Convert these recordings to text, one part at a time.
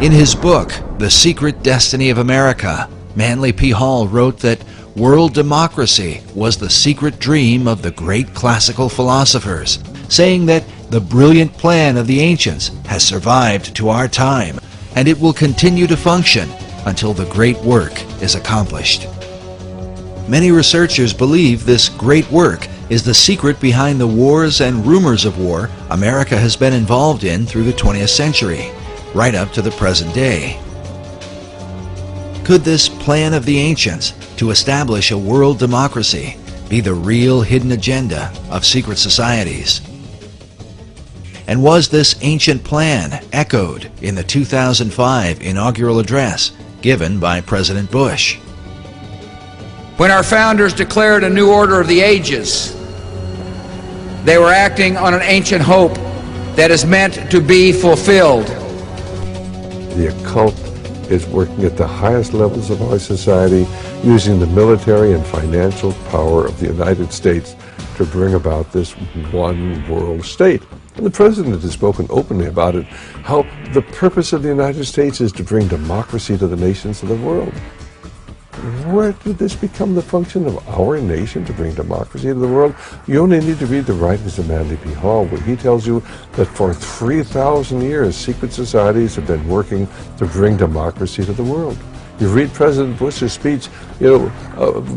In his book, The Secret Destiny of America, Manly P. Hall wrote that world democracy was the secret dream of the great classical philosophers, saying that the brilliant plan of the ancients has survived to our time, and it will continue to function until the great work is accomplished. Many researchers believe this great work is the secret behind the wars and rumors of war America has been involved in through the 20th century, right up to the present day. Could this plan of the ancients to establish a world democracy be the real hidden agenda of secret societies? And was this ancient plan echoed in the 2005 inaugural address given by President Bush? When our founders declared a new order of the ages, they were acting on an ancient hope that is meant to be fulfilled. The occult is working at the highest levels of our society, using the military and financial power of the United States to bring about this one world state. And the President has spoken openly about it, how the purpose of the United States is to bring democracy to the nations of the world. Where did this become the function of our nation, to bring democracy to the world? You only need to read the writings of Manly P. Hall, where he tells you that for 3,000 years, secret societies have been working to bring democracy to the world. You read President Bush's speech,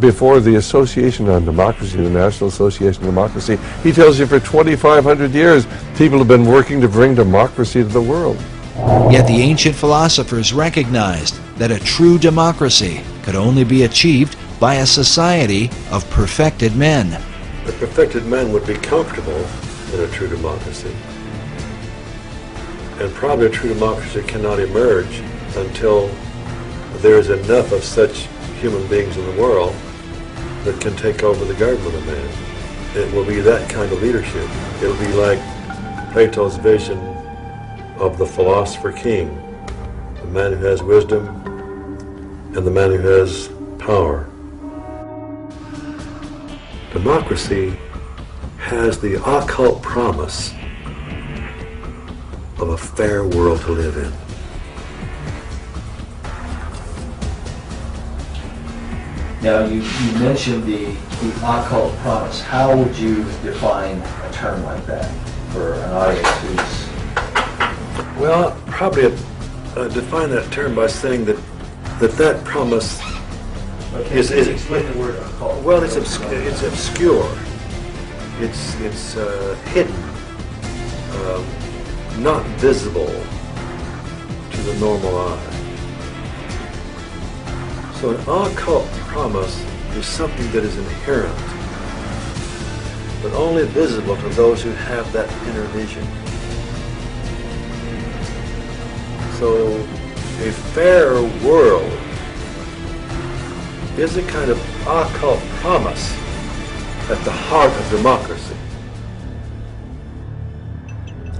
before the Association on Democracy, the National Association on Democracy, he tells you for 2,500 years, people have been working to bring democracy to the world. Yet the ancient philosophers recognized that a true democracy could only be achieved by a society of perfected men. The perfected men would be comfortable in a true democracy. And probably a true democracy cannot emerge until there is enough of such human beings in the world that can take over the government of man. It will be that kind of leadership. It will be like Plato's vision of the philosopher king, the man who has wisdom and the man who has power. Democracy has the occult promise of a fair world to live in. Now, you mentioned the occult promise. How would you define a term like that for an audience who's... Well, probably define that term by saying that promise is explain the word occult. Well, it's obscure. It's hidden, not visible to the normal eye. So an occult promise is something that is inherent, but only visible to those who have that inner vision. So a fair world is a kind of occult promise at the heart of democracy.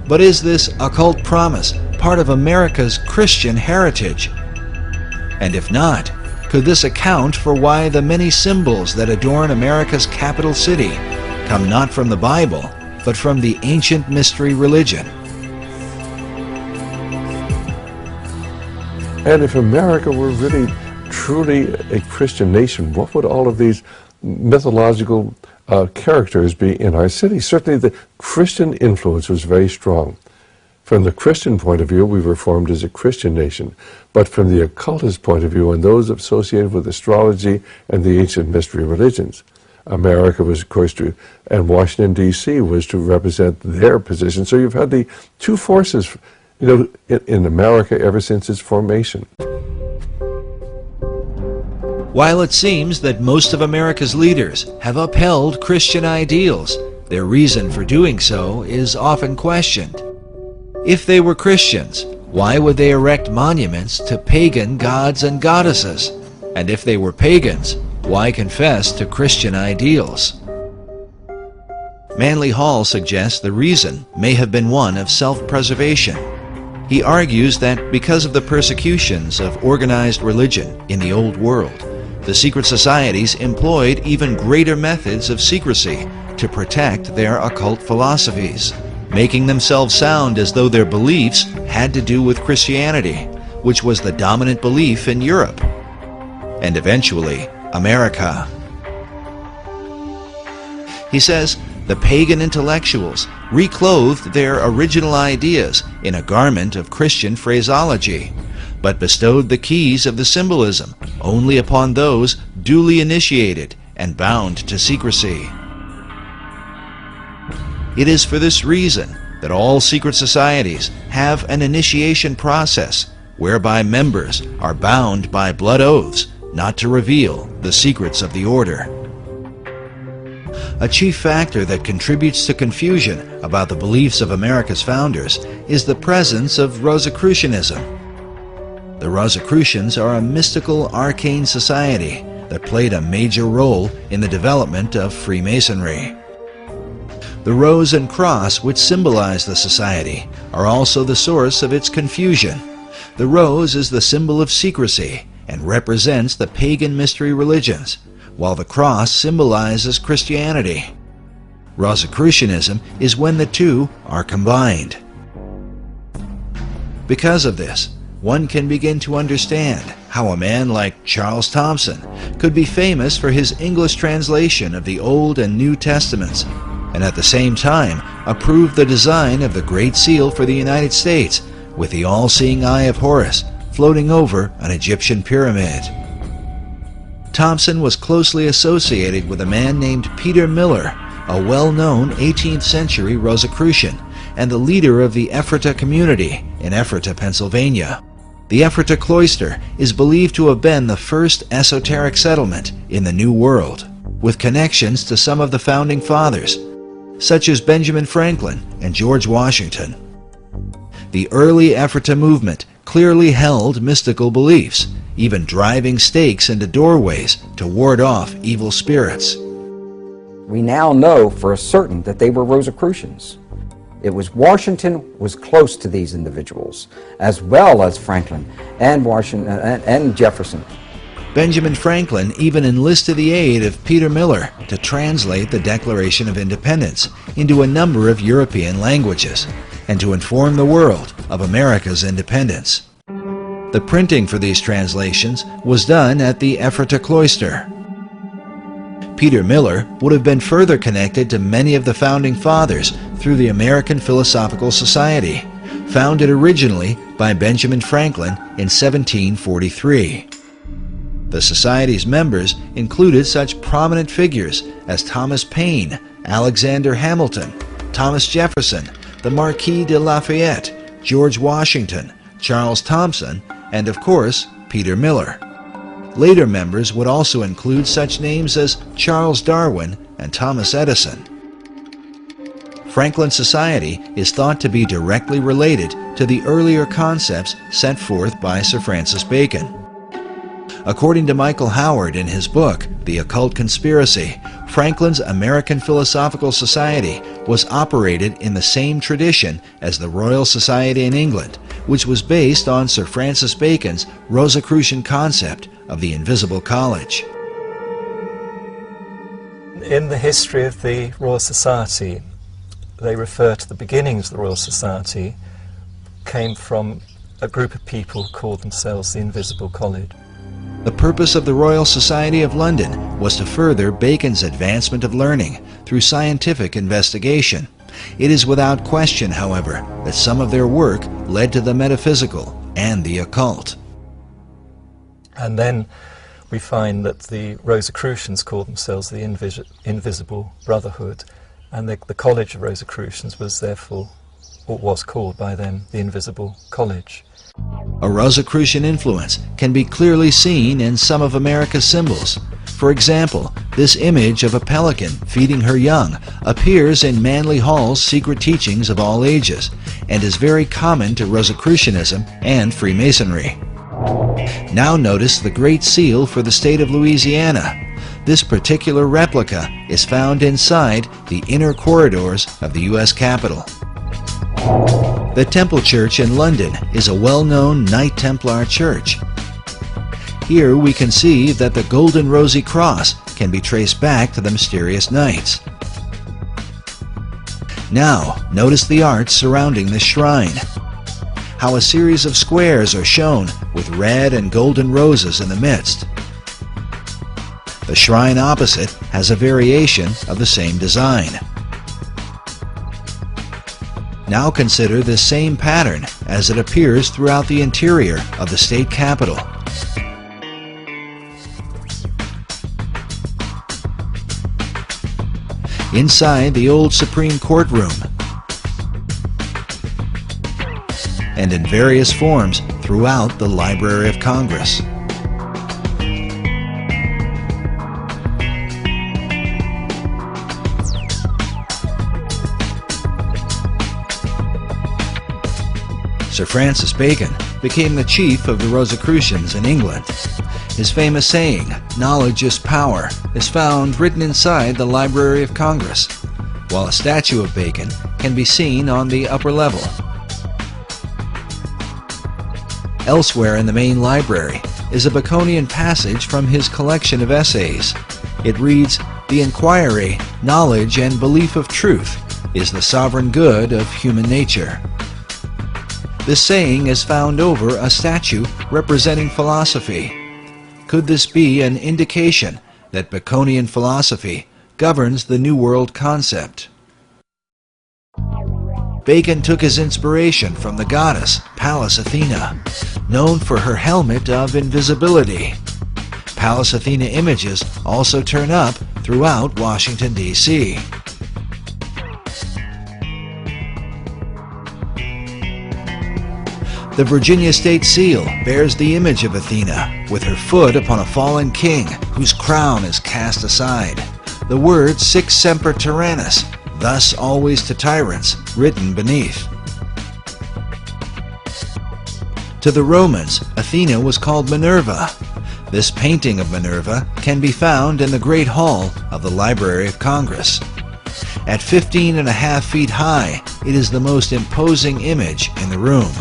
But is this occult promise part of America's Christian heritage? And if not, could this account for why the many symbols that adorn America's capital city come not from the Bible, but from the ancient mystery religion? And if America were really, truly a Christian nation, what would all of these mythological characters be in our city? Certainly the Christian influence was very strong. From the Christian point of view, we were formed as a Christian nation. But from the occultist point of view, and those associated with astrology and the ancient mystery religions, America was, of course, and Washington, D.C. was to represent their position. So you've had the two forces, in America ever since its formation. While it seems that most of America's leaders have upheld Christian ideals, their reason for doing so is often questioned. If they were Christians, why would they erect monuments to pagan gods and goddesses? And if they were pagans, why confess to Christian ideals? Manly Hall suggests the reason may have been one of self-preservation. He argues that because of the persecutions of organized religion in the Old World, the secret societies employed even greater methods of secrecy to protect their occult philosophies, making themselves sound as though their beliefs had to do with Christianity, which was the dominant belief in Europe, and eventually America. He says the pagan intellectuals reclothed their original ideas in a garment of Christian phraseology, but bestowed the keys of the symbolism only upon those duly initiated and bound to secrecy. It is for this reason that all secret societies have an initiation process whereby members are bound by blood oaths not to reveal the secrets of the order. A chief factor that contributes to confusion about the beliefs of America's founders is the presence of Rosicrucianism. The Rosicrucians are a mystical, arcane society that played a major role in the development of Freemasonry. The rose and cross, which symbolize the society, are also the source of its confusion. The rose is the symbol of secrecy and represents the pagan mystery religions, while the cross symbolizes Christianity. Rosicrucianism is when the two are combined. Because of this, one can begin to understand how a man like Charles Thomson could be famous for his English translation of the Old and New Testaments, and at the same time approved the design of the Great Seal for the United States with the all-seeing eye of Horus floating over an Egyptian pyramid. Thomson was closely associated with a man named Peter Miller, a well-known 18th century Rosicrucian and the leader of the Ephrata community in Ephrata, Pennsylvania. The Ephrata cloister is believed to have been the first esoteric settlement in the New World, with connections to some of the founding fathers, such as Benjamin Franklin and George Washington. The early Ephrata movement clearly held mystical beliefs, even driving stakes into doorways to ward off evil spirits. We now know for certain that they were Rosicrucians. It was Washington was close to these individuals, as well as Franklin and Jefferson. Benjamin Franklin even enlisted the aid of Peter Miller to translate the Declaration of Independence into a number of European languages and to inform the world of America's independence. The printing for these translations was done at the Ephrata cloister. Peter Miller would have been further connected to many of the founding fathers through the American Philosophical Society, founded originally by Benjamin Franklin in 1743. The Society's members included such prominent figures as Thomas Paine, Alexander Hamilton, Thomas Jefferson, the Marquis de Lafayette, George Washington, Charles Thomson, and of course, Peter Miller. Later members would also include such names as Charles Darwin and Thomas Edison. Franklin Society is thought to be directly related to the earlier concepts set forth by Sir Francis Bacon. According to Michael Howard in his book, The Occult Conspiracy, Franklin's American Philosophical Society was operated in the same tradition as the Royal Society in England, which was based on Sir Francis Bacon's Rosicrucian concept of the Invisible College. In the history of the Royal Society, they refer to the beginnings of the Royal Society came from a group of people who called themselves the Invisible College. The purpose of the Royal Society of London was to further Bacon's advancement of learning through scientific investigation. It is without question, however, that some of their work led to the metaphysical and the occult. And then we find that the Rosicrucians called themselves the Invisible Brotherhood, and the College of Rosicrucians was therefore, or was called by them, the Invisible College. A Rosicrucian influence can be clearly seen in some of America's symbols. For example, this image of a pelican feeding her young appears in Manly Hall's Secret Teachings of All Ages and is very common to Rosicrucianism and Freemasonry. Now notice the Great Seal for the state of Louisiana. This particular replica is found inside the inner corridors of the U.S. Capitol. The Temple Church in London is a well-known Knight Templar church. Here we can see that the golden rosy cross can be traced back to the mysterious knights. Now, notice the art surrounding this shrine. how a series of squares are shown with red and golden roses in the midst. The shrine opposite has a variation of the same design. Now consider this same pattern as it appears throughout the interior of the state capitol. Inside the old Supreme Court room, and in various forms throughout the Library of Congress. Sir Francis Bacon became the chief of the Rosicrucians in England. His famous saying, "Knowledge is power," is found written inside the Library of Congress, while a statue of Bacon can be seen on the upper level. Elsewhere in the main library is a Baconian passage from his collection of essays. It reads, "The inquiry, knowledge, and belief of truth is the sovereign good of human nature." This saying is found over a statue representing philosophy. Could this be an indication that Baconian philosophy governs the New World concept? Bacon took his inspiration from the goddess Pallas Athena, known for her helmet of invisibility. Pallas Athena images also turn up throughout Washington, D.C. The Virginia State Seal bears the image of Athena with her foot upon a fallen king whose crown is cast aside. The word "Sic semper tyrannis," thus always to tyrants, written beneath. To the Romans, Athena was called Minerva. This painting of Minerva can be found in the Great Hall of the Library of Congress. At 15.5 feet high, it is the most imposing image in the room.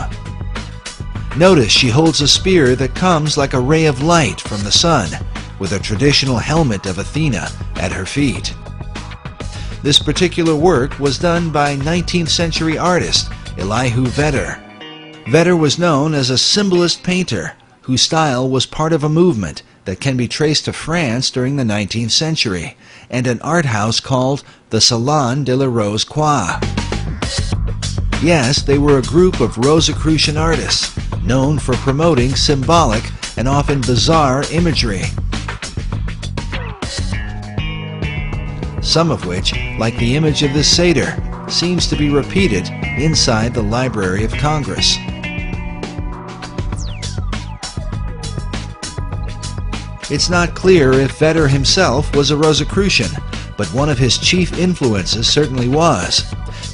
Notice she holds a spear that comes like a ray of light from the sun, with a traditional helmet of Athena at her feet. This particular work was done by 19th century artist Elihu Vedder. Vedder was known as a symbolist painter whose style was part of a movement that can be traced to France during the 19th century and an art house called the Salon de la Rose Croix. Yes, they were a group of Rosicrucian artists known for promoting symbolic and often bizarre imagery, some of which, like the image of this satyr, seems to be repeated inside the Library of Congress. It's not clear if Vedder himself was a Rosicrucian, but one of his chief influences certainly was.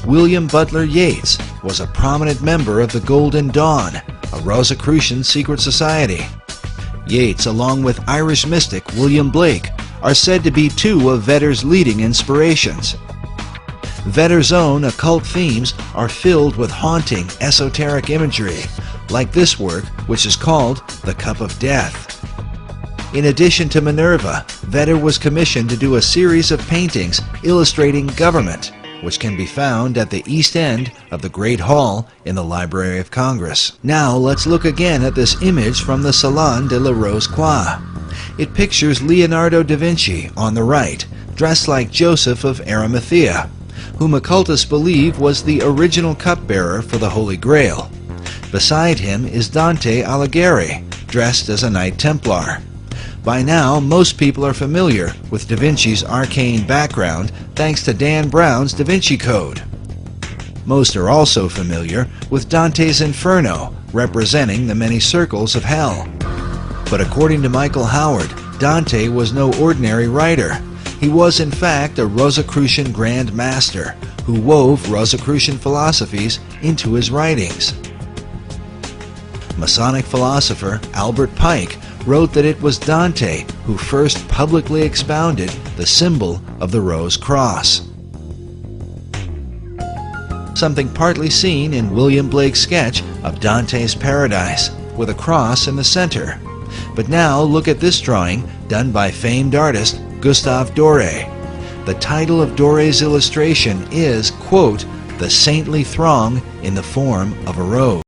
William Butler Yeats was a prominent member of the Golden Dawn, a Rosicrucian secret society. Yeats, along with Irish mystic William Blake, are said to be two of Vedder's leading inspirations. Vedder's own occult themes are filled with haunting, esoteric imagery, like this work, which is called The Cup of Death. In addition to Minerva, Vedder was commissioned to do a series of paintings illustrating government, which can be found at the east end of the Great Hall in the Library of Congress. Now let's look again at this image from the Salon de la Rose Croix. It pictures Leonardo da Vinci on the right, dressed like Joseph of Arimathea, whom occultists believe was the original cupbearer for the Holy Grail. Beside him is Dante Alighieri, dressed as a Knight Templar. By now, most people are familiar with Da Vinci's arcane background thanks to Dan Brown's Da Vinci Code. Most are also familiar with Dante's Inferno, representing the many circles of hell. But according to Michael Howard, Dante was no ordinary writer. He was in fact a Rosicrucian Grand Master who wove Rosicrucian philosophies into his writings. Masonic philosopher Albert Pike wrote that it was Dante who first publicly expounded the symbol of the Rose Cross, something partly seen in William Blake's sketch of Dante's Paradise, with a cross in the center. But now look at this drawing done by famed artist Gustave Doré. The title of Doré's illustration is, quote, "The saintly throng in the form of a rose."